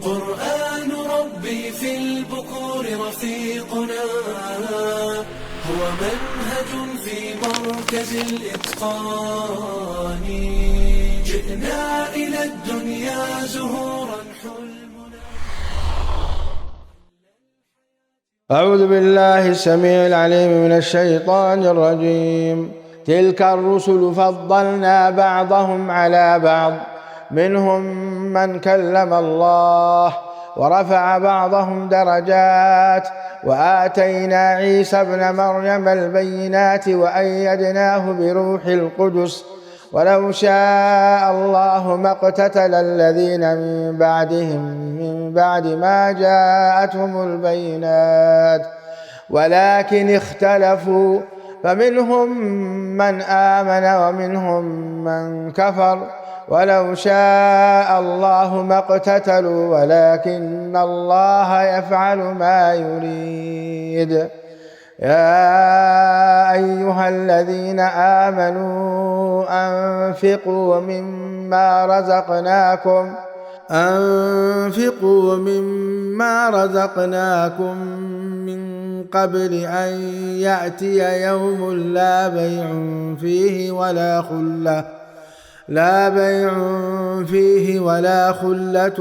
قرآن ربي في البكور رفيقنا، هو منهج في مركز الإتقان. جئنا إلى الدنيا زهورا حلمنا. أعوذ بالله السميع العليم من الشيطان الرجيم. تلك الرسل فضلنا بعضهم على بعض، منهم من كلم الله ورفع بعضهم درجات، وآتينا عيسى ابن مريم البينات وأيدناه بروح القدس، ولو شاء الله ما اقتتل الذين من بعدهم من بعد ما جاءتهم البينات، ولكن اختلفوا فمنهم من آمن ومنهم من كفر، ولو شاء الله ما اقتتلوا ولكن الله يفعل ما يريد. يا أيها الذين آمنوا أنفقوا مما رزقناكم من قبل أن يأتي يوم لا بيع فيه ولا خلة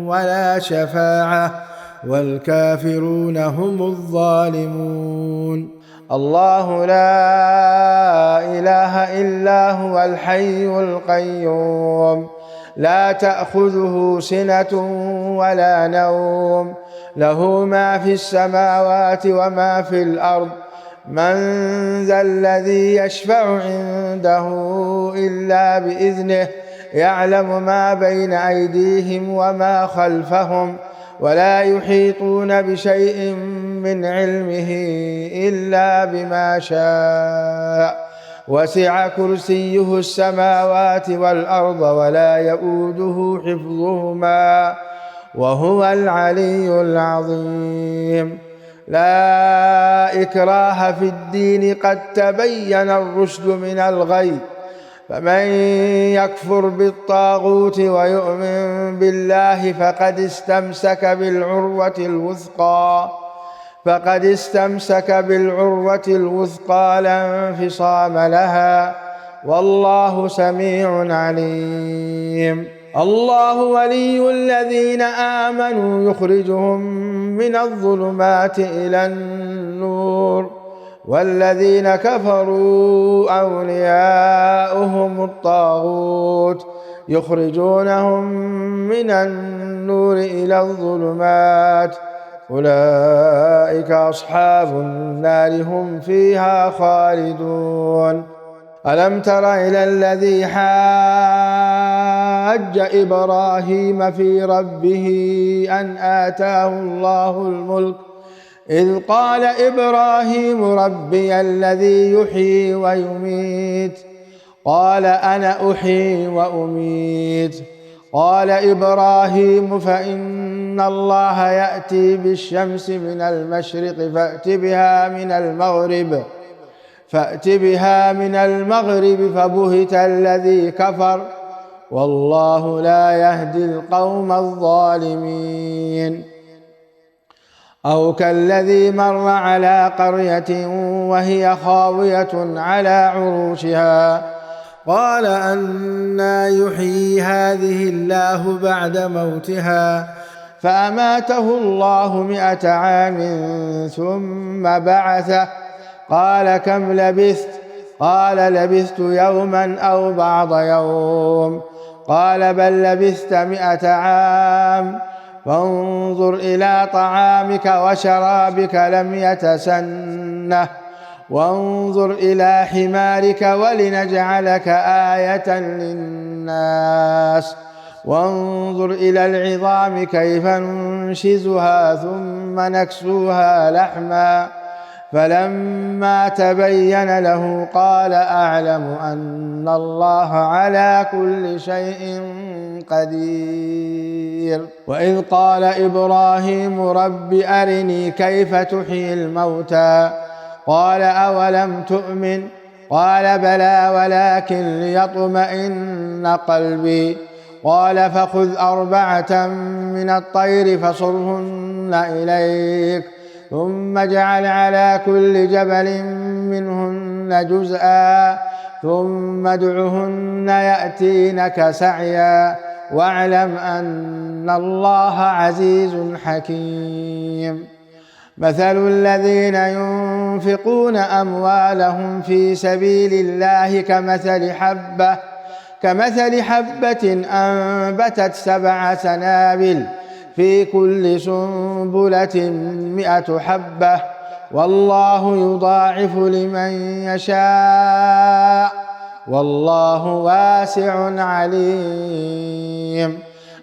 ولا شفاعة، والكافرون هم الظالمون. الله لا إله إلا هو الحي القيوم، لا تأخذه سنة ولا نوم، له ما في السماوات وما في الأرض. من ذا الذي يشفع عنده إلا بإذنه، يعلم ما بين أيديهم وما خلفهم، ولا يحيطون بشيء من علمه إلا بما شاء، وسع كرسيه السماوات والأرض ولا يؤوده حفظهما وهو العلي العظيم. لا إكراه في الدين، قد تبين الرشد من الغي، فمن يكفر بالطاغوت ويؤمن بالله فقد استمسك بالعروة الوثقى لا انفصام لها، والله سميع عليم. الله ولي الذين آمنوا يخرجهم من الظلمات إلى النور، والذين كفروا أولياؤهم الطاغوت يخرجونهم من النور إلى الظلمات، أولئك أصحاب النار هم فيها خالدون. ألم تر إلى الذي حاج إبراهيم في ربه أن آتاه الله الملك، إذ قال إبراهيم ربي الذي يحيي ويميت، قال أنا أحيي وأميت. قال إبراهيم فإن الله يأتي بالشمس من المشرق فأت بها من المغرب فبهت الذي كفر، والله لا يهدي القوم الظالمين. أو كالذي مر على قرية وهي خاوية على عروشها، قال أنى يحيي هذه الله بعد موتها، فأماته الله 100 عام ثم بعثه، قال كم لبثت؟ قال لبثت يوما أو بعض يوم، قال بل لبثت 100 عام، فانظر إلى طعامك وشرابك لم يتسنه، وانظر إلى حمارك ولنجعلك آية للناس، وانظر إلى العظام كيف ننشزها ثم نكسوها لحما، فلما تبين له قال أعلم أن الله على كل شيء قدير. وإذ قال إبراهيم رب أرني كيف تحيي الموتى، قال أولم تؤمن؟ قال بلى ولكن ليطمئن قلبي، قال فخذ 4 من الطير فصرهن إليك ثم اجعل على كل جبل منهن جزءا ثم ادعهن يأتينك سعيا واعلم أن الله عزيز حكيم. مثل الذين ينفقون أموالهم في سبيل الله كمثل حبة أنبتت 7 سنابل في كل سنبلة 100 حبة والله يضاعف لمن يشاء والله واسع عليم.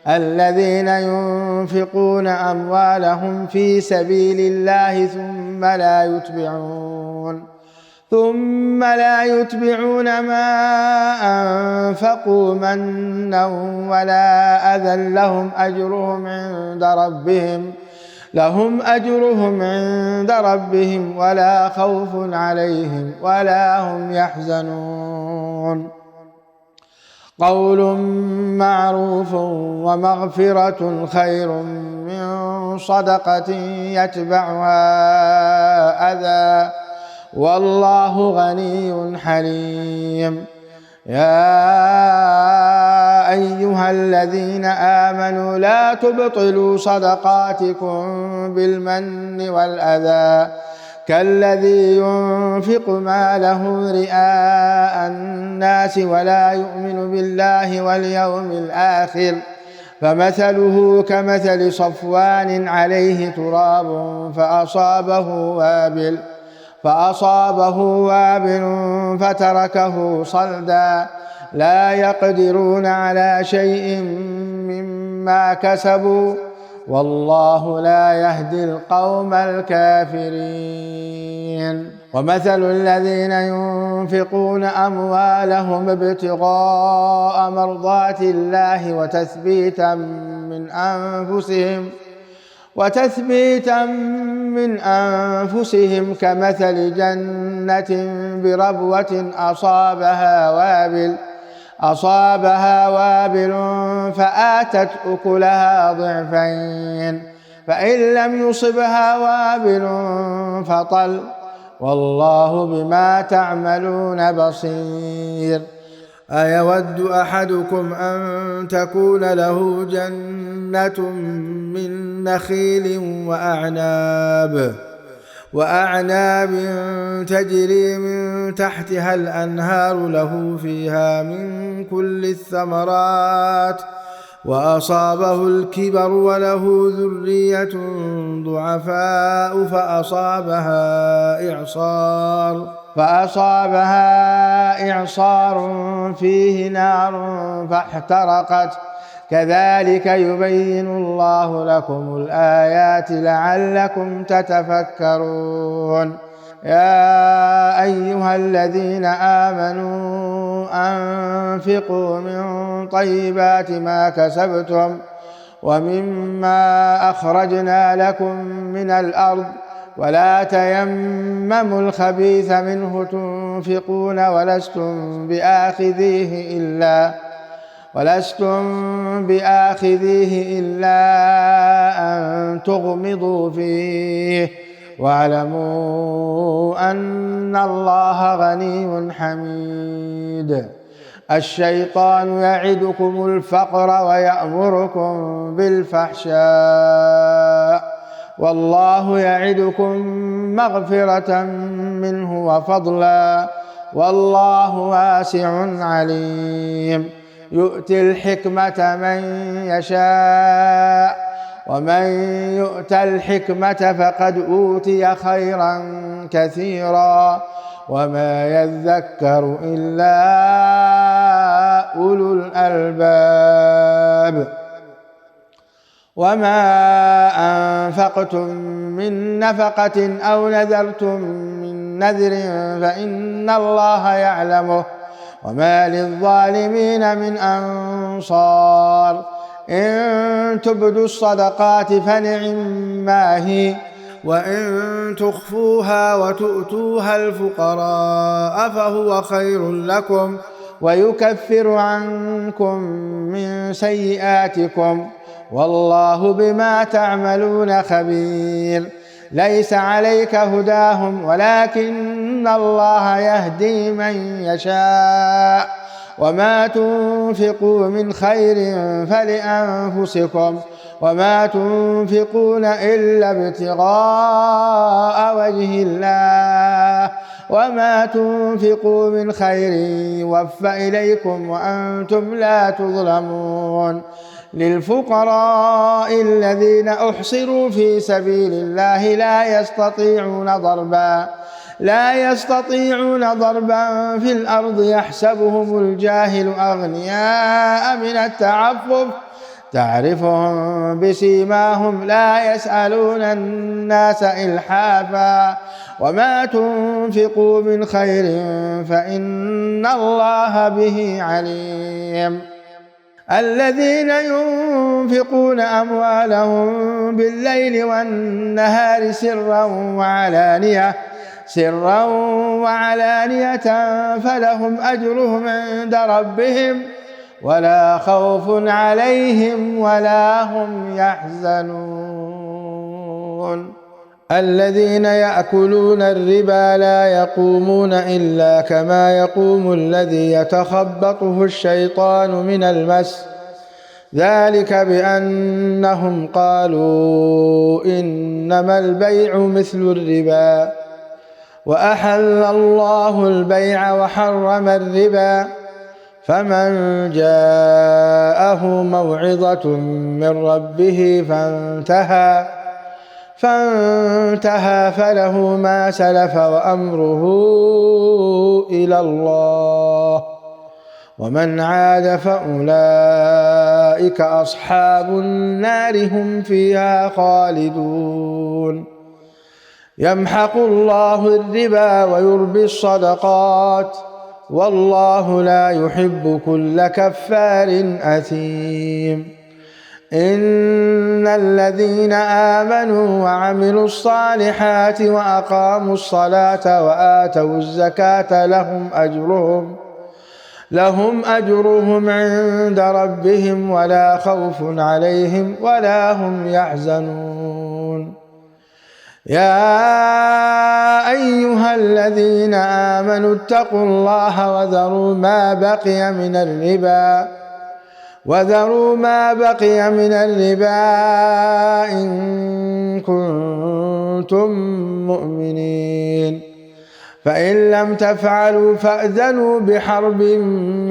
الذين ينفقون أموالهم في سبيل الله ثم لا يتبعون ما أنفقوا منا ولا أذى لهم أجرهم عند ربهم ولا خوف عليهم ولا هم يحزنون. قول معروف ومغفرة خير من صدقة يتبعها أذى والله غني حليم. يا أيها الذين آمنوا لا تبطلوا صدقاتكم بالمن والأذى كالذي ينفق ماله رئاء الناس ولا يؤمن بالله واليوم الآخر فمثله كمثل صفوان عليه تراب فأصابه وابل فتركه صلدا لا يقدرون على شيء مما كسبوا والله لا يهدي القوم الكافرين. ومثل الذين ينفقون أموالهم ابتغاء مرضات الله وتثبيتا من أنفسهم كمثل جنة بربوة أصابها وابل فآتت أكلها ضعفين فإن لم يصبها وابل فطل والله بما تعملون بصير. أيود أحدكم أن تكون له جنة من نخيل وأعناب تجري من تحتها الأنهار له فيها من كل الثمرات وأصابه الكبر وله ذرية ضعفاء فأصابها إعصار فيه نار فاحترقت كذلك يبين الله لكم الآيات لعلكم تتفكرون. يا أيها الذين آمنوا أنفقوا من طيبات ما كسبتم ومما أخرجنا لكم من الأرض ولا تيمموا الخبيث منه تنفقون ولستم بآخذيه إلا أن تغمضوا فيه واعلموا أن الله غني حميد. الشيطان يعدكم الفقر ويأمركم بالفحشاء والله يعدكم مغفرة منه وفضلا والله واسع عليم. يؤتي الحكمة من يشاء ومن يؤت الحكمة فقد أوتي خيرا كثيرا وما يذكر إلا أولو الألباب. وما أنفقتم من نفقة أو نذرتم من نذر فإن الله يعلمه وما للظالمين من أنصار. إن تبدوا الصدقات فنعما هي وإن تخفوها وتؤتوها الفقراء فهو خير لكم ويكفر عنكم من سيئاتكم والله بما تعملون خبير. ليس عليك هداهم ولكن الله يهدي من يشاء وما تنفقوا من خير فلأنفسكم وما تنفقون إلا ابتغاء وجه الله وما تنفقوا من خير يوفى إليكم وأنتم لا تظلمون. للفقراء الذين أحصروا في سبيل الله لا يستطيعون ضربا في الأرض يحسبهم الجاهل أغنياء من التعفف تعرفهم بسيماهم لا يسألون الناس إلحافا وما تنفقوا من خير فإن الله به عليم. الذين ينفقون أموالهم بالليل والنهار سرا وعلانية فلهم أجرهم عند ربهم ولا خوف عليهم ولا هم يحزنون. الذين يأكلون الربا لا يقومون إلا كما يقوم الذي يتخبطه الشيطان من المس ذلك بأنهم قالوا إنما البيع مثل الربا وأحل الله البيع وحرم الربا فمن جاءه موعظة من ربه فانتهى فله ما سلف وأمره إلى الله ومن عاد فأولئك أصحاب النار هم فيها خالدون. يمحق الله الربا ويربي الصدقات والله لا يحب كل كفار أثيم. إن الذين آمنوا وعملوا الصالحات وأقاموا الصلاة وآتوا الزكاة لهم أجرهم عند ربهم ولا خوف عليهم ولا هم يحزنون. يا أيها الذين آمنوا اتقوا الله وذروا ما بقي من الربا إن كنتم مؤمنين فإن لم تفعلوا فأذنوا بحرب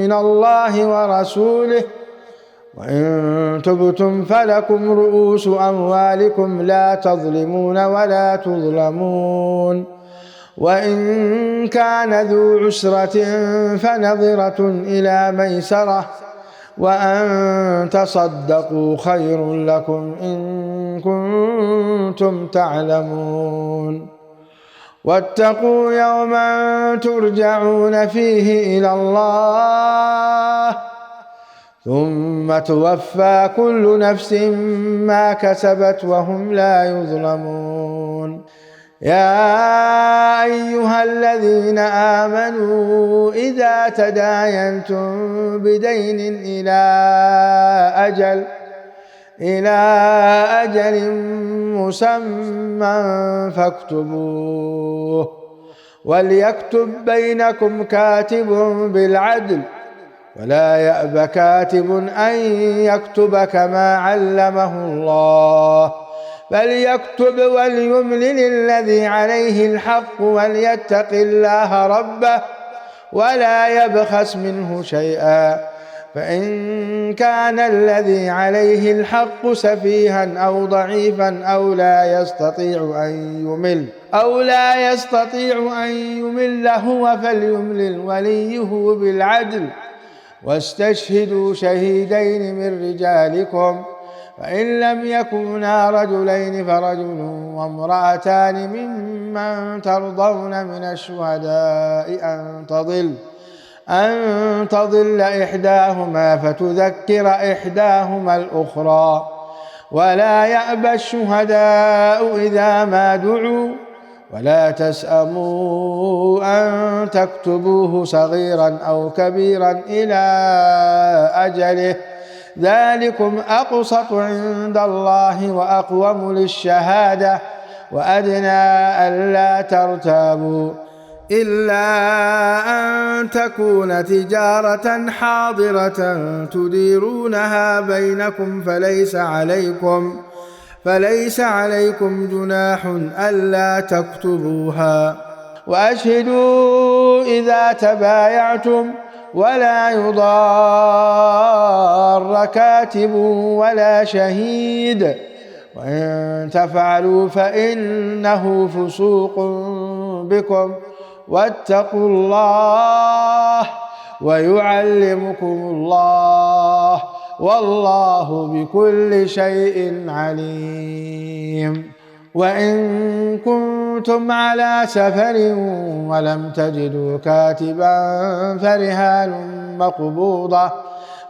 من الله ورسوله وإن تبتم فلكم رؤوس أموالكم لا تظلمون ولا تظلمون. وإن كان ذو عسرة فنظرة إلى ميسرة وأن تصدقوا خير لكم إن كنتم تعلمون. واتقوا يوما ترجعون فيه إلى الله ثم توفى كل نفس ما كسبت وهم لا يظلمون. يا أيها الذين آمنوا إذا تداينتم بدين إلى أجل مسمى فاكتبوه وليكتب بينكم كاتب بالعدل ولا يأب كاتب أن يكتب كما علمه الله فليكتب وليملل الذي عليه الحق وليتق الله ربه ولا يبخس منه شيئا فإن كان الذي عليه الحق سفيها أو ضعيفا أو لا يستطيع أن يمل هو فليملل وليه بالعدل واستشهدوا شهيدين من رجالكم فإن لم يكونا رجلين فرجل وامرأتان ممن ترضون من الشهداء أن تضل إحداهما فتذكر إحداهما الأخرى ولا يأبى الشهداء إذا ما دعوا ولا تسأموا أن تكتبوه صغيرا أو كبيرا إلى أجله، ذلكم أقسط عند الله وأقوم للشهادة، وأدنى ألا ترتابوا، إلا أن تكون تجارة حاضرة تديرونها بينكم فليس عليكم جناح ألا تكتبوها، وأشهدوا إذا تبايعتم، ولا يضار كاتب ولا شهيد، وإن تفعلوا فإنه فسوق بكم، واتقوا الله ويعلمكم الله، والله بكل شيء عليم. وإن كنتم على سفر ولم تجدوا كاتبا فرهان مقبوضة،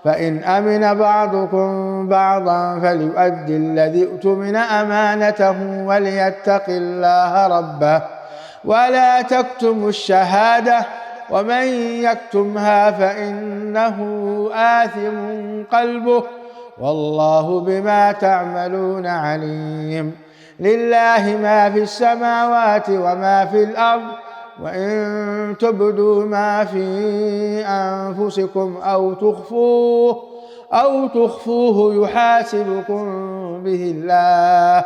فإن أمن بعضكم بعضا فليؤدي الذي اؤتمن أمانته وليتق الله ربه ولا تكتموا الشهادة، ومن يكتمها فإنه آثم قلبه، والله بما تعملون عليم. لله ما في السماوات وما في الأرض، وإن تبدوا ما في أنفسكم أو تخفوه يحاسبكم به الله،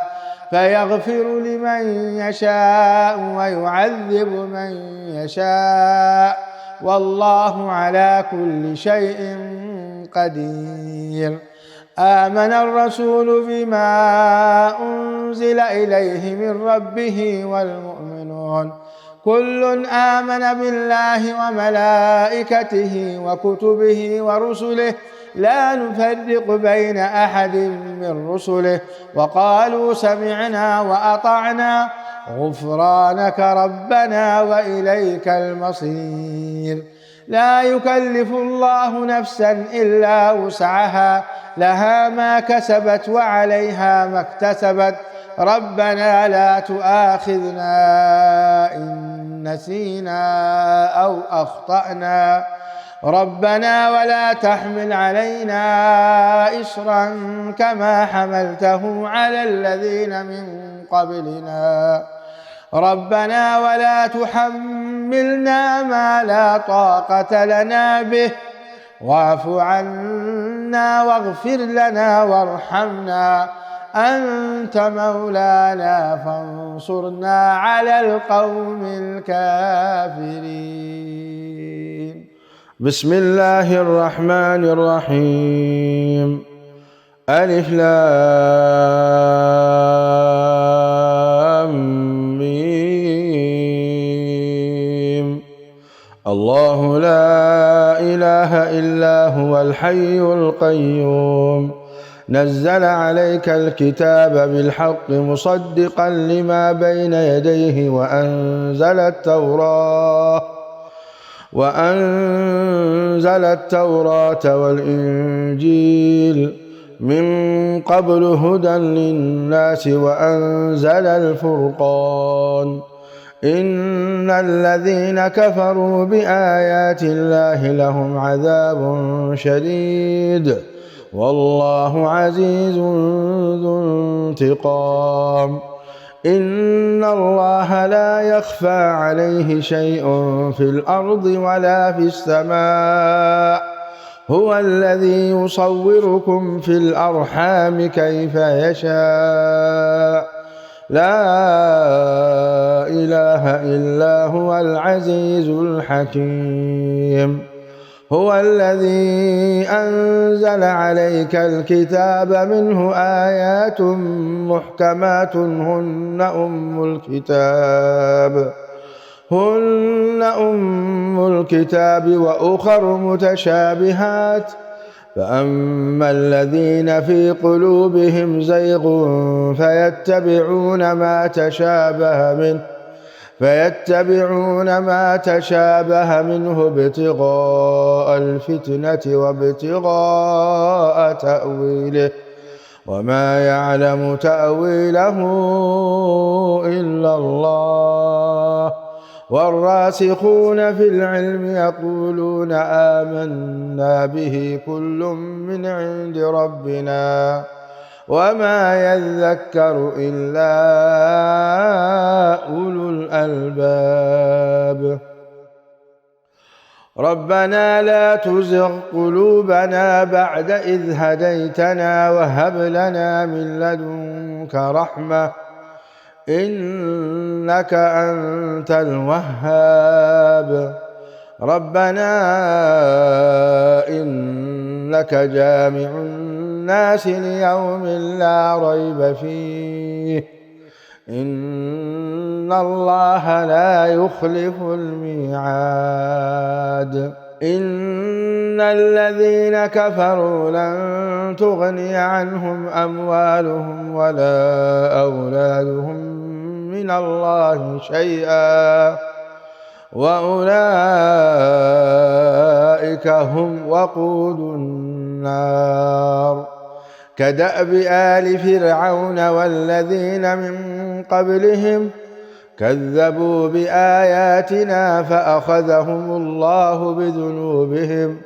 فيغفر لمن يشاء ويعذب من يشاء، والله على كل شيء قدير. آمن الرسول بما أنزل إليه من ربه والمؤمنون كل آمن بالله وملائكته وكتبه ورسله لا نفرق بين أحد من رسله، وقالوا سمعنا وأطعنا غفرانك ربنا وإليك المصير. لا يكلف الله نفسا إلا وسعها، لها ما كسبت وعليها ما اكتسبت، ربنا لا تؤاخذنا إن نسينا أو أخطأنا، ربنا ولا تحمل علينا إصرا كما حملته على الذين من قبلنا، ربنا ولا تحملنا ما لا طاقة لنا به، واعف عنا واغفر لنا وارحمنا، أنت مولانا فانصرنا على القوم الكافرين. بسم الله الرحمن الرحيم. ألف لام ميم. الله لا إله إلا هو الحي القيوم، نزل عليك الكتاب بالحق مصدقا لما بين يديه وأنزل التوراة والإنجيل من قبل هدى للناس وأنزل الفرقان، إن الذين كفروا بآيات الله لهم عذاب شديد، والله عزيز ذو انتقام. إن الله لا يخفى عليه شيء في الأرض ولا في السماء، هو الذي يصوركم في الأرحام كيف يشاء، لا إله إلا هو العزيز الحكيم. هو الذي أنزل عليك الكتاب منه آيات محكمات هن أم الكتاب وأخر متشابهات، فأما الذين في قلوبهم زيغ فيتبعون ما تشابه منه ابتغاء الفتنة وابتغاء تأويله، وما يعلم تأويله إلا الله والراسخون في العلم يقولون آمنا به كل من عند ربنا وما يذكر إلا أولو الألباب ربنا لا تزغ قلوبنا بعد إذ هديتنا وهب لنا من لدنك رحمة إنك أنت الوهاب ربنا إنك جامع الناس ليوم لا ريب فيه إن الله لا يخلف الميعاد إن الذين كفروا لن تغني عنهم أموالهم ولا أولادهم من الله شيئا وأولئك هم وقود النار كدأب آل فرعون والذين من قبلهم كذبوا بآياتنا فأخذهم الله بذنوبهم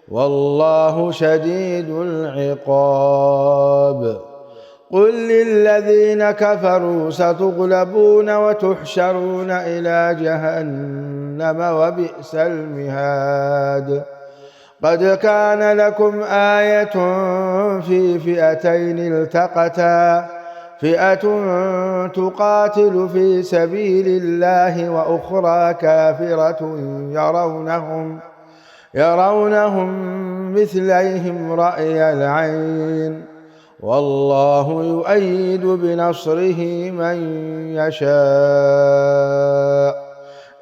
والله شديد العقاب قل للذين كفروا ستغلبون وتحشرون إلى جهنم وبئس المهاد قد كان لكم آية في فئتين التقتا فئة تقاتل في سبيل الله وأخرى كافرة يرونهم مثليهم رأي العين والله يؤيد بنصره من يشاء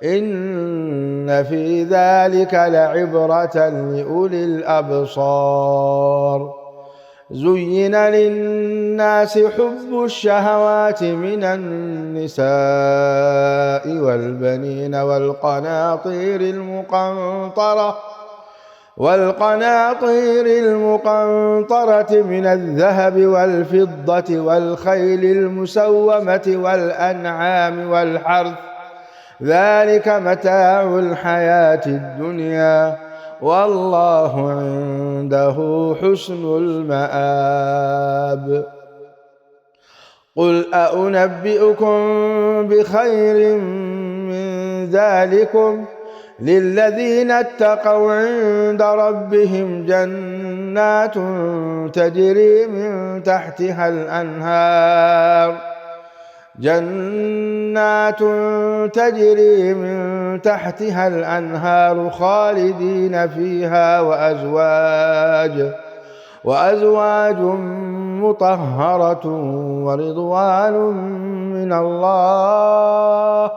إن في ذلك لعبرة لأولي الأبصار زين للناس حب الشهوات من النساء والبنين والقناطير المقنطرة من الذهب والفضة والخيل المسومة والأنعام والحرث ذلك متاع الحياة الدنيا والله عنده حسن المآب قل أنبئكم بخير من ذلكم للذين اتقوا عند ربهم جنات تجري من تحتها الأنهار خالدين فيها وأزواج مطهرة ورضوان من الله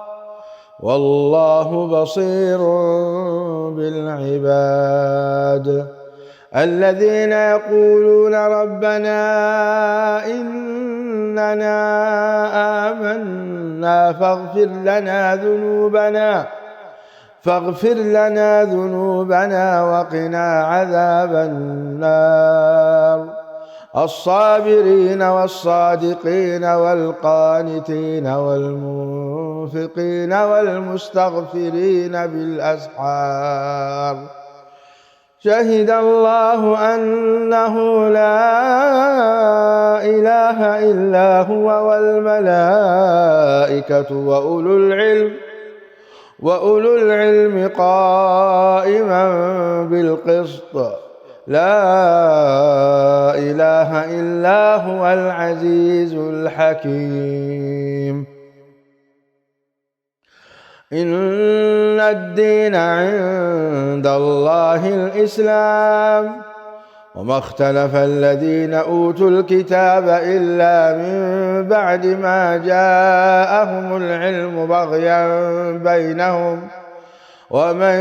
والله بصير بالعباد الذين يقولون ربنا إننا آمنا فاغفر لنا ذنوبنا وقنا عذاب النار الصابرين والصادقين والقانتين والمنفقين والمستغفرين بالأسحار شهد الله أنه لا إله إلا هو والملائكة وأولو العلم قائما بالقسط لا إله إلا هو العزيز الحكيم إن الدين عند الله الإسلام وما اختلف الذين أوتوا الكتاب إلا من بعد ما جاءهم العلم بغيا بينهم ومن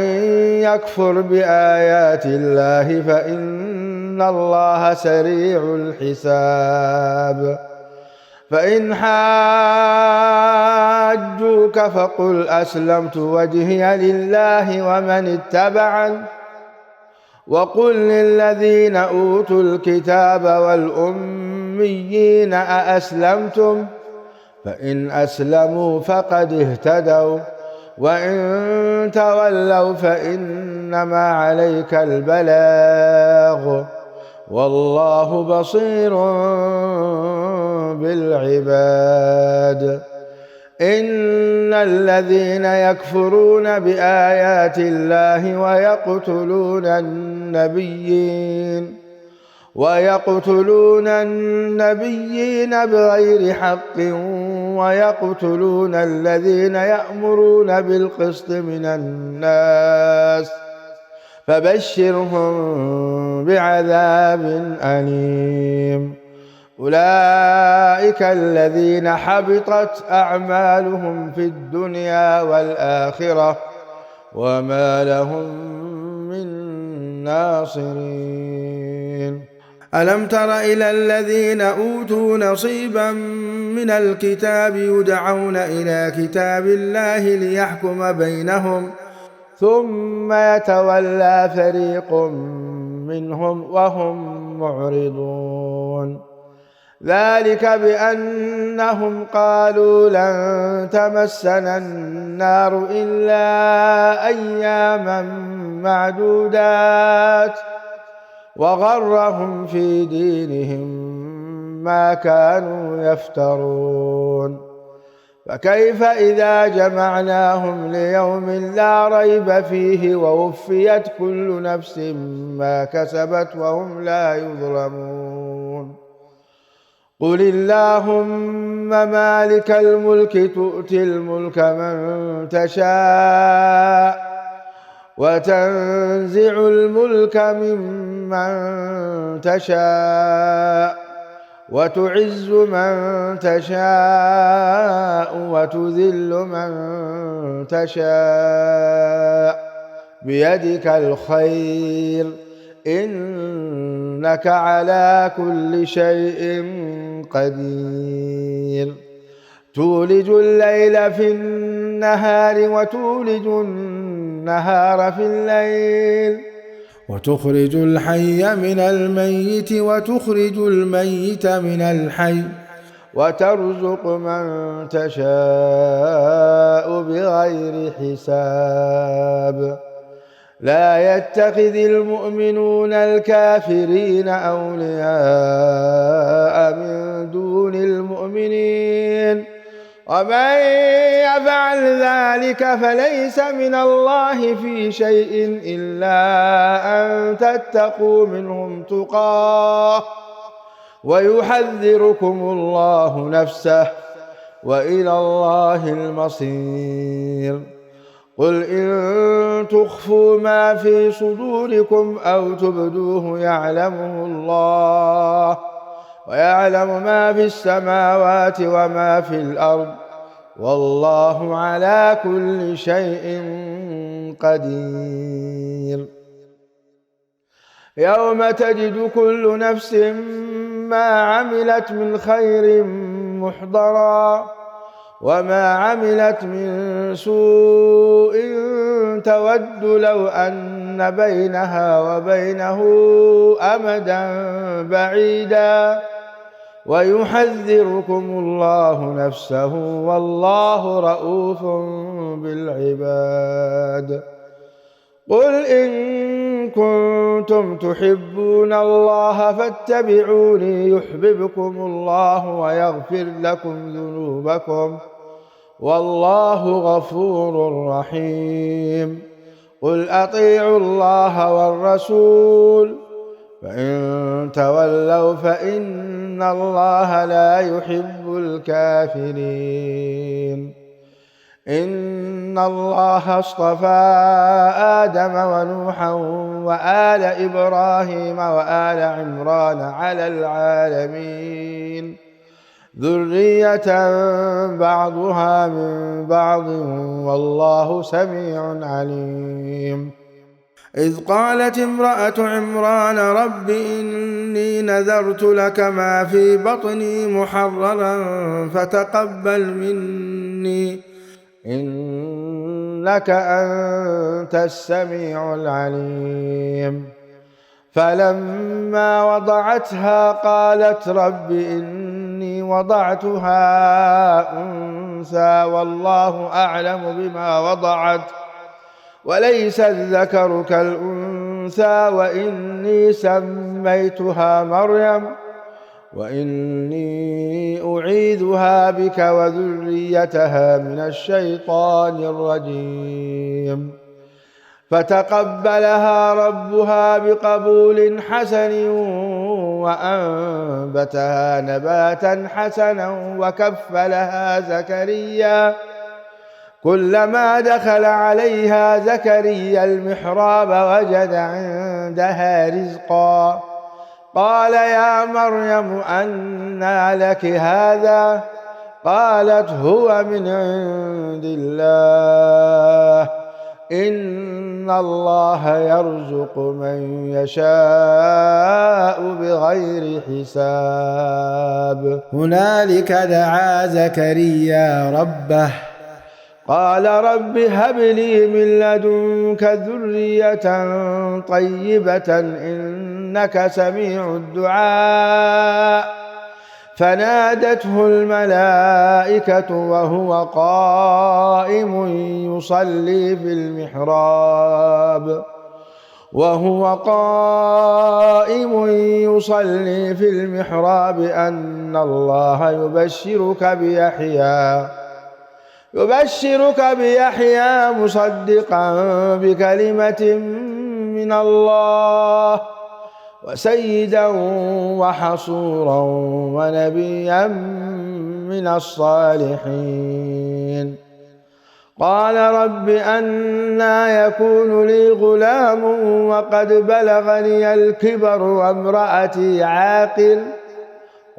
يكفر بآيات الله فإن الله سريع الحساب فإن حاجوك فقل أسلمت وجهي لله ومن اتبعني وقل للذين أوتوا الكتاب والأمين الأميين أأسلمتم فإن أسلموا فقد اهتدوا وإن تولوا فإنما عليك البلاغ والله بصير بالعباد. إن الذين يكفرون بآيات الله ويقتلون النبيين بغير حق ويقتلون الذين يأمرون بالقسط من الناس فبشرهم بعذاب أليم. أولئك الذين حبطت أعمالهم في الدنيا والآخرة وما لهم من ناصرين. ألم تر إلى الذين أوتوا نصيبا من الكتاب يدعون إلى كتاب الله ليحكم بينهم ثم يتولى فريق منهم وهم معرضون. ذلك بأنهم قالوا لن تمسنا النار إلا أياما معدودات وغرهم في دينهم ما كانوا يفترون. فكيف إذا جمعناهم ليوم لا ريب فيه ووفيت كل نفس ما كسبت وهم لا يظلمون. قل اللهم مالك الملك تؤتي الملك من تشاء وتنزع الملك ممن تشاء وتعز من تشاء وتذل من تشاء بيدك الخير إنك على كل شيء قدير. تولج الليل في النهار وتولج النهار في الليل وتخرج الحي من الميت وتخرج الميت من الحي وترزق من تشاء بغير حساب. لا يتخذ المؤمنون الكافرين أولياء من دون المؤمنين ومن يفعل ذلك فليس من الله في شيء إلا أن تتقوا منهم تقاه ويحذركم الله نفسه وإلى الله المصير. قل إن تخفوا ما في صدوركم أو تبدوه يعلمه الله ويعلم ما في السماوات وما في الأرض والله على كل شيء قدير. يوم تجد كل نفس ما عملت من خير محضرا وما عملت من سوء تود لو أن بينها وبينه أمدا بعيدا ويحذركم الله نفسه والله رؤوف بالعباد. قل إن كنتم تحبون الله فاتبعوني يحببكم الله ويغفر لكم ذنوبكم والله غفور رحيم. قل أطيعوا الله والرسول فإن تولوا فإن الله لا يحب الكافرين. إن الله اصطفى آدم ونوحا وآل إبراهيم وآل عمران على العالمين ذرية بعضها من بعض والله سميع عليم. إذ قالت امرأة عمران رب إني نذرت لك ما في بطني محررا فتقبل مني إنك أنت السميع العليم. فلما وضعتها قالت رب إني وضعتها أنثى والله أعلم بما وضعت وليس الذكر كالأنثى وإني سميتها مريم وإني أعيذها بك وذريتها من الشيطان الرجيم فتقبلها ربها بقبول حسن وأنبتها نباتا حسنا وكفلها زكريا كلما دخل عليها زكريا المحراب وجد عندها رزقا قال يا مريم أنى لك هذا قالت هو من عند الله إن الله يرزق من يشاء بغير حساب هنالك دعا زكريا ربه قال رب هب لي من لدنك ذرية طيبة إنك سميع الدعاء فنادته الملائكة وهو قائم يصلي في المحراب أن الله يبشرك بيحيى مصدقا بكلمة من الله وسيدا وحصورا ونبيا من الصالحين قال رب أنى يكون لي غلام وقد بلغني الكبر وامرأتي عاقر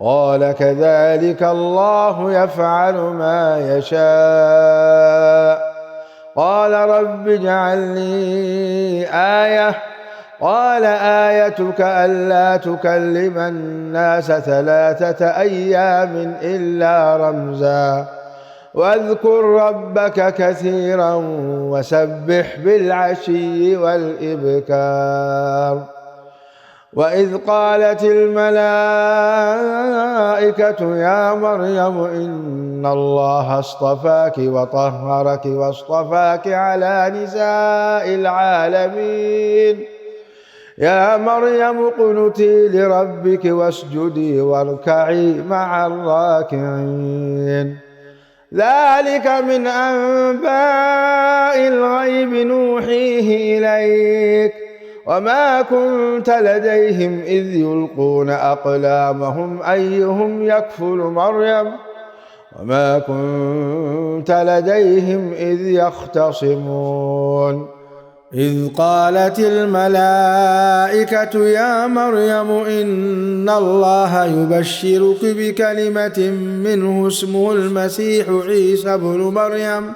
قال كذلك الله يفعل ما يشاء قال رب اجعل لي آية قال آيتك ألا تكلم الناس 3 أيام إلا رمزا واذكر ربك كثيرا وسبح بالعشي والإبكار وإذ قالت الملائكة يا مريم إن الله اصطفاك وطهرك واصطفاك على نساء العالمين يا مريم اقنتي لربك واسجدي واركعي مع الراكعين ذلك من أنباء الغيب نوحيه إليك وما كنت لديهم إذ يلقون أقلامهم أيهم يكفل مريم وما كنت لديهم إذ يختصمون إذ قالت الملائكة يا مريم إن الله يبشرك بكلمة منه اسمه المسيح عيسى بن مريم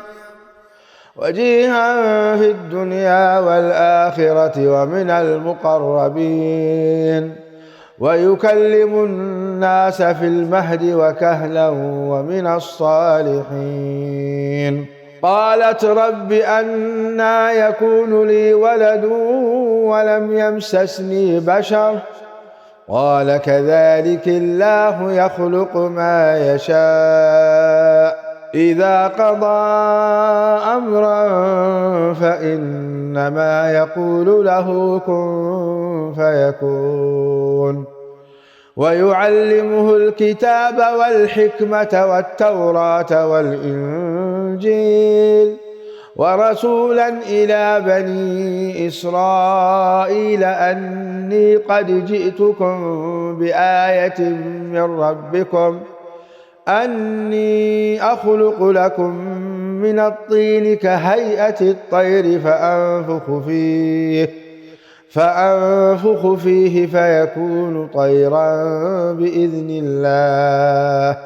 وجيها في الدنيا والآخرة ومن المقربين ويكلم الناس في المهد وكهلا ومن الصالحين قالت رب أنى يكون لي ولد ولم يمسسني بشر قال كذلك الله يخلق ما يشاء إذا قضى أمرا فإنما يقول له كن فيكون ويعلمه الكتاب والحكمة والتوراة والإنجيل ورسولا إلى بني إسرائيل أني قد جئتكم بآية من ربكم أني أخلق لكم من الطين كهيئة الطير فأنفخ فيه فيكون طيرا بإذن الله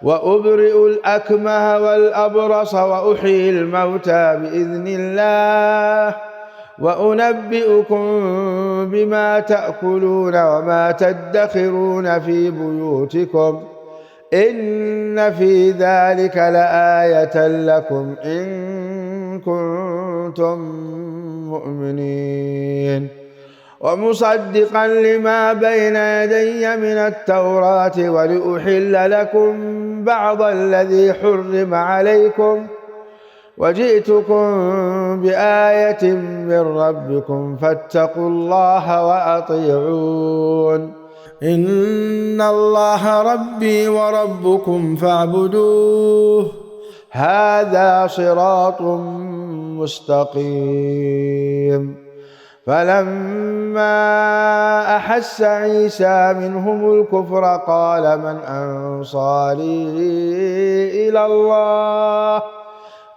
وأبرئ الأكمه والأبرص وأحيي الموتى بإذن الله وأنبئكم بما تأكلون وما تدخرون في بيوتكم إن في ذلك لآية لكم إن كنتم مؤمنين ومصدقا لما بين يدي من التوراة ولأحل لكم بعض الذي حرم عليكم وجئتكم بآية من ربكم فاتقوا الله وأطيعون إن الله ربي وربكم فاعبدوه هذا صراط مستقيم. فلما أحس عيسى منهم الكفر قال من أنصاري إلى الله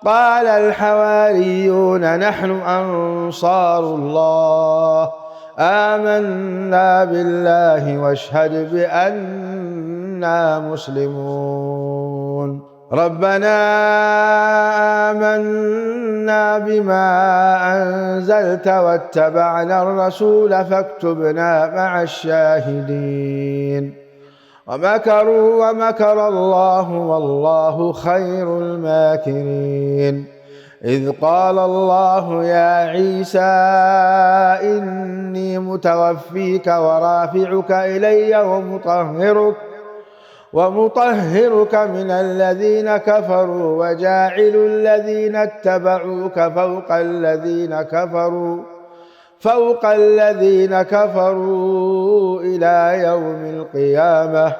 قال الحواريون نحن أنصار الله آمنا بالله واشهد بأننا مسلمون. ربنا آمنا بما أنزلت واتبعنا الرسول فاكتبنا مع الشاهدين. ومكروا ومكر الله والله خير الماكرين. إذ قال الله يا عيسى إني متوفيك ورافعك إلي ومطهرك من الذين كفروا وجاعل الذين اتبعوك فوق الذين كفروا إلى يوم القيامة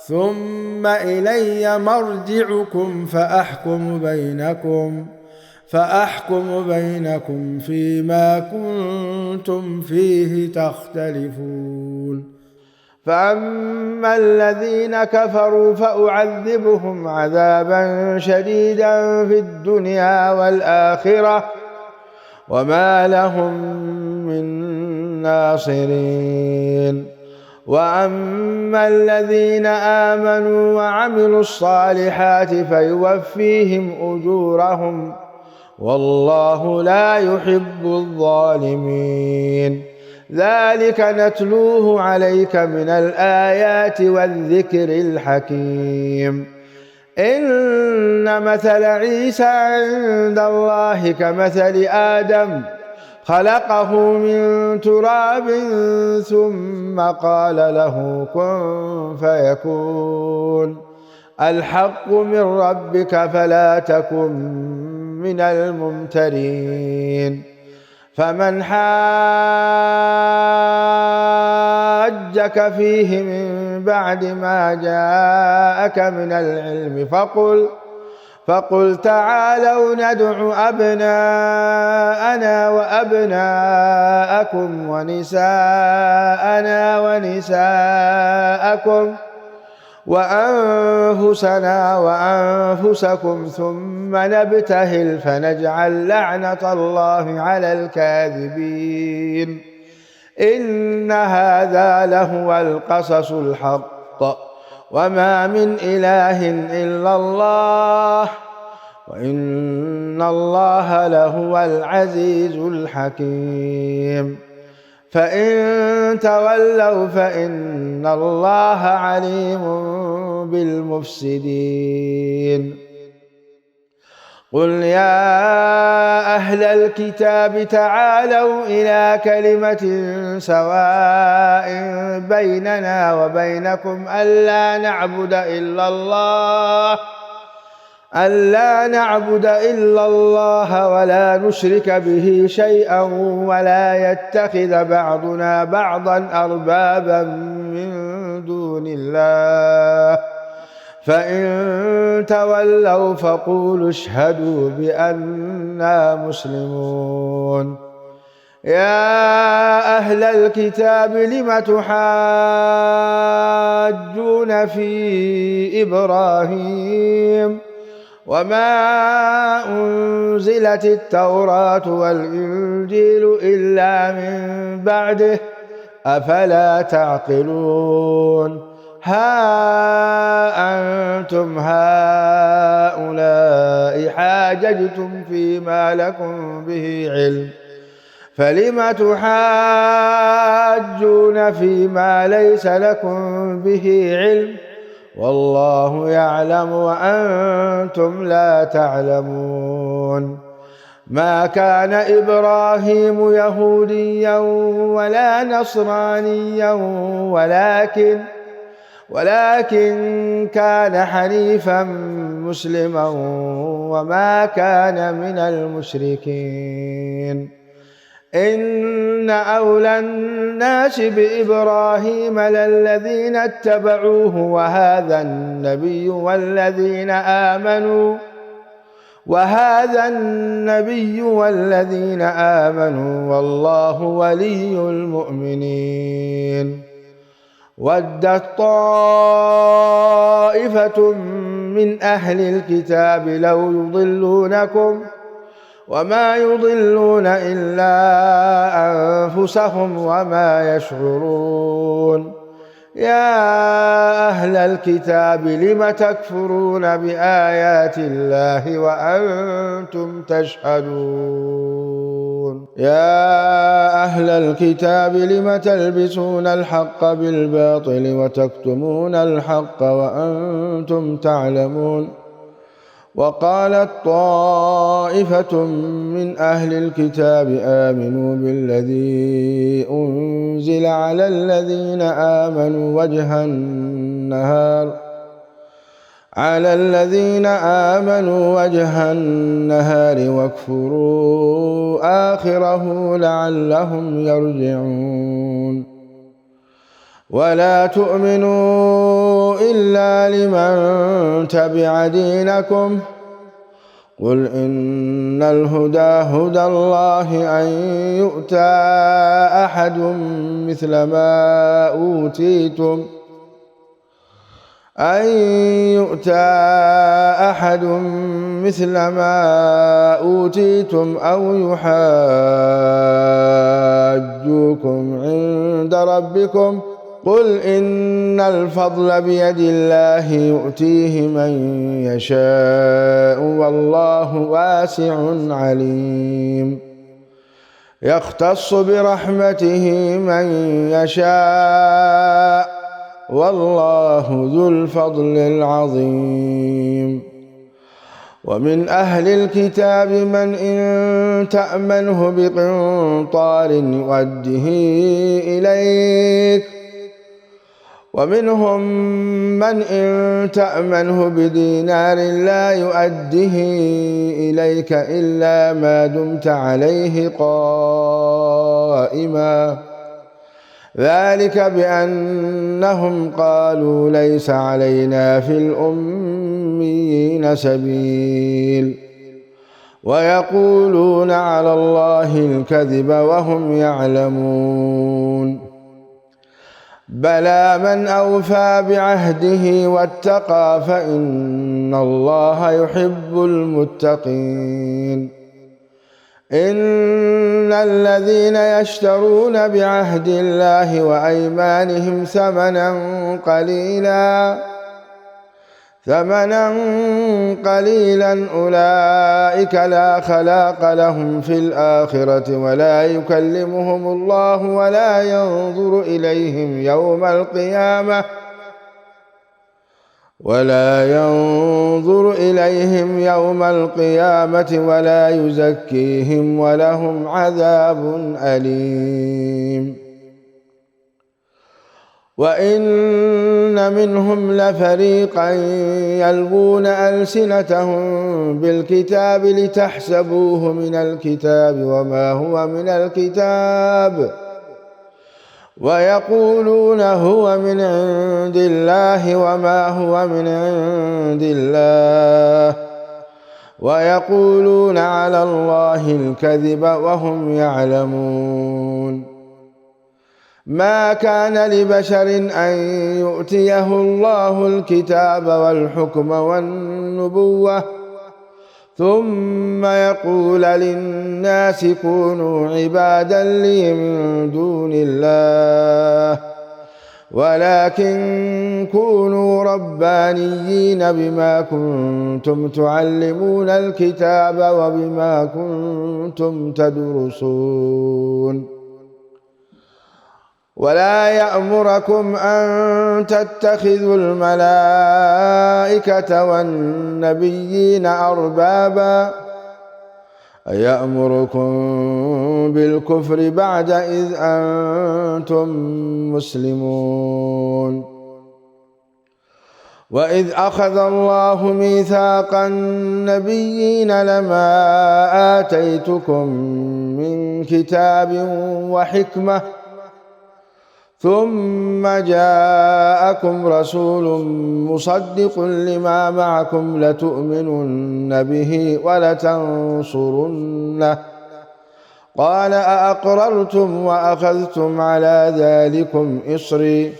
ثم إلي مرجعكم فأحكم بينكم فيما كنتم فيه تختلفون. فأما الذين كفروا فأعذبهم عذابا شديدا في الدنيا والآخرة وما لهم من ناصرين. وأما الذين آمنوا وعملوا الصالحات فيوفيهم أجورهم والله لا يحب الظالمين. ذلك نتلوه عليك من الآيات والذكر الحكيم. إن مثل عيسى عند الله كمثل آدم خلقه من تراب ثم قال له كن فيكون. الحق من ربك فلا تكن من الممترين. فمن حاجك فيه من بعد ما جاءك من العلم فقل تعالوا ندع أبناءنا وأبناءكم ونساءنا ونساءكم وأنفسنا وأنفسكم ثم نبتهل فنجعل لعنة الله على الكاذبين. إن هذا لهو القصص الحق وما من إله إلا الله وإن الله لهو العزيز الحكيم. فإن تولوا فإن الله عليم بالمفسدين. قل يا أهل الكتاب تعالوا إلى كلمة سواء بيننا وبينكم ألا نعبد إلا الله ولا نشرك به شيئا ولا يتخذ بعضنا بعضا أربابا من دون الله فإن تولوا فقولوا اشهدوا بأننا مسلمون. يا أهل الكتاب لم تحاجون في إبراهيم وما أنزلت التوراة والإنجيل إلا من بعده أفلا تعقلون. ها أنتم هؤلاء حاججتم فيما لكم به علم فلم تحاجون فيما ليس لكم به علم والله يعلم وأنتم لا تعلمون. ما كان إبراهيم يهوديا ولا نصرانيا ولكن كان حنيفا مسلما وما كان من المشركين. إن أولى الناس بإبراهيم للذين اتبعوه وهذا النبي والذين آمنوا والله ولي المؤمنين. ودت طائفة من أهل الكتاب لو يضلونكم وما يضلون إلا أنفسهم وما يشعرون. يا أهل الكتاب لم تكفرون بآيات الله وأنتم تشهدون. يا أهل الكتاب لم تلبسون الحق بالباطل وتكتمون الحق وأنتم تعلمون. وقالت طائفة من أهل الكتاب آمنوا بالذي أنزل على الذين آمنوا وجه النهار واكفروا آخره لعلهم يرجعون. ولا تؤمنوا إلا لمن تبع دينكم قل إن الهدى هدى الله أن يؤتى أحد مثل ما أوتيتم أو يحاجوكم عند ربكم قل إن الفضل بيد الله يؤتيه من يشاء والله واسع عليم. يختص برحمته من يشاء والله ذو الفضل العظيم. ومن أهل الكتاب من إن تأمنه بقنطار يؤده إليك ومنهم من إن تأمنه بدينار لا يؤده إليك إلا ما دمت عليه قائما ذلك بأنهم قالوا ليس علينا في الأميين سبيل ويقولون على الله الكذب وهم يعلمون. بلى من أوفى بعهده واتقى فإن الله يحب المتقين. إن الذين يشترون بعهد الله وأيمانهم ثمنا قليلا أولئك لا خلاق لهم في الآخرة ولا يكلمهم الله ولا ينظر إليهم يوم القيامة ولا يزكيهم ولهم عذاب أليم. وإن منهم لفريقا يلوون ألسنتهم بالكتاب لتحسبوه من الكتاب وما هو من الكتاب ويقولون هو من عند الله وما هو من عند الله ويقولون على الله الكذب وهم يعلمون. ما كان لبشر أن يؤتيه الله الكتاب والحكم والنبوة ثم يقول للناس كونوا عبادا لي من دون الله ولكن كونوا ربانيين بما كنتم تعلمون الكتاب وبما كنتم تدرسون. ولا يأمركم أن تتخذوا الملائكة والنبيين أيأمركم بالكفر بعد إذ أنتم مسلمون. وإذ أخذ الله ميثاق النبيين لما آتيتكم من كتاب وحكمة ثم جاءكم رسول مصدق لما معكم لتؤمنن به ولتنصرنه قال أأقررتم وأخذتم على ذلكم إصري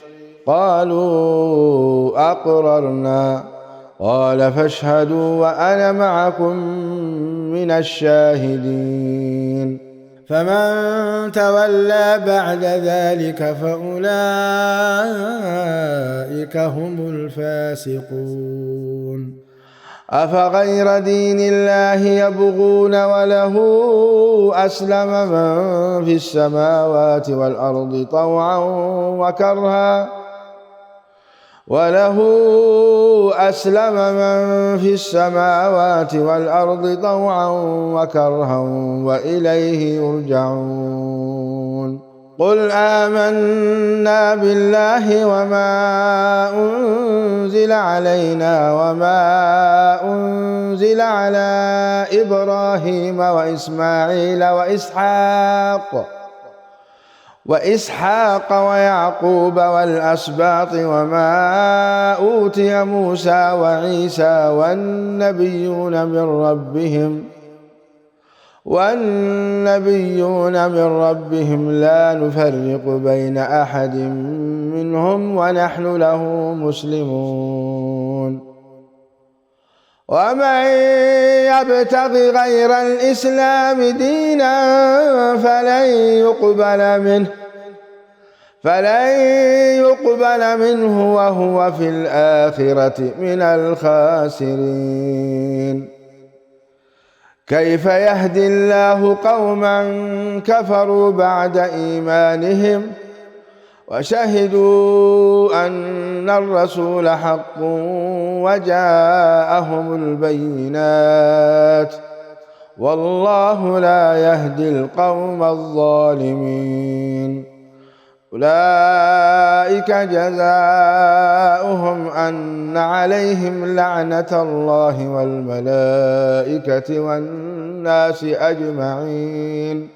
قالوا أقررنا قال فاشهدوا وأنا معكم من الشاهدين. فمن تولى بعد ذلك فأولئك هم الفاسقون. أفغير دين الله يبغون وله أسلم من في السماوات والأرض طوعا وكرها وإليه يرجعون. قل آمنا بالله وما أنزل علينا وما أنزل على إبراهيم وإسماعيل وإسحاق ويعقوب والأسباط وما أوتي موسى وعيسى والنبيون من ربهم لا نفرق بين أحد منهم ونحن له مسلمون. ومن يبتغ غير الإسلام دينا فلن يقبل منه وهو في الآخرة من الخاسرين. كيف يهدي الله قوما كفروا بعد إيمانهم وشهدوا أن الرسول حق وجاءهم البينات والله لا يهدي القوم الظالمين. أولئك جزاؤهم أن عليهم لعنة الله والملائكة والناس أجمعين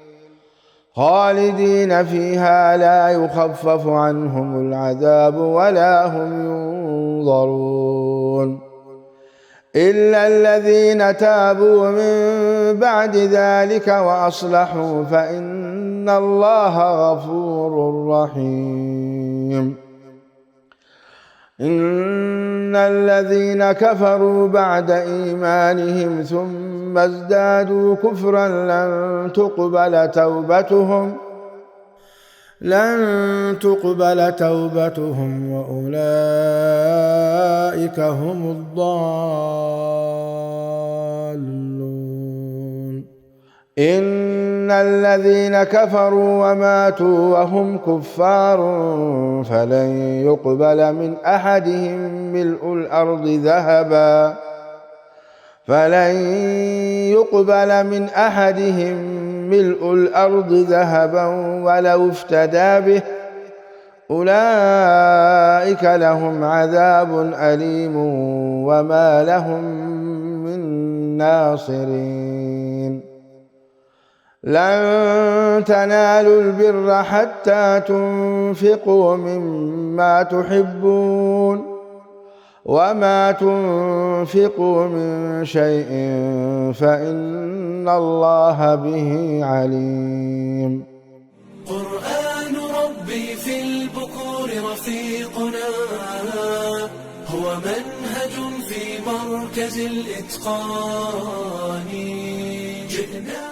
خالدين فيها لا يخفف عنهم العذاب ولا هم ينظرون إلا الذين تابوا من بعد ذلك وأصلحوا فإن الله غفور رحيم. إن الذين كفروا بعد إيمانهم ثم ازدادوا كفرا لن تقبل توبتهم وأولئك هم الضالون. إن الذين كفروا وماتوا وهم كفار فلن يقبل من أحدهم ملء الأرض ذهبا ولو افتدى به أولئك لهم عذاب أليم وما لهم من ناصرين. لن تنالوا البر حتى تنفقوا مما تحبون وما تنفقوا من شيء فإن الله به عليم. قرآن ربي في البكور رفيقنا هو منهج في مركز الإتقان. جئنا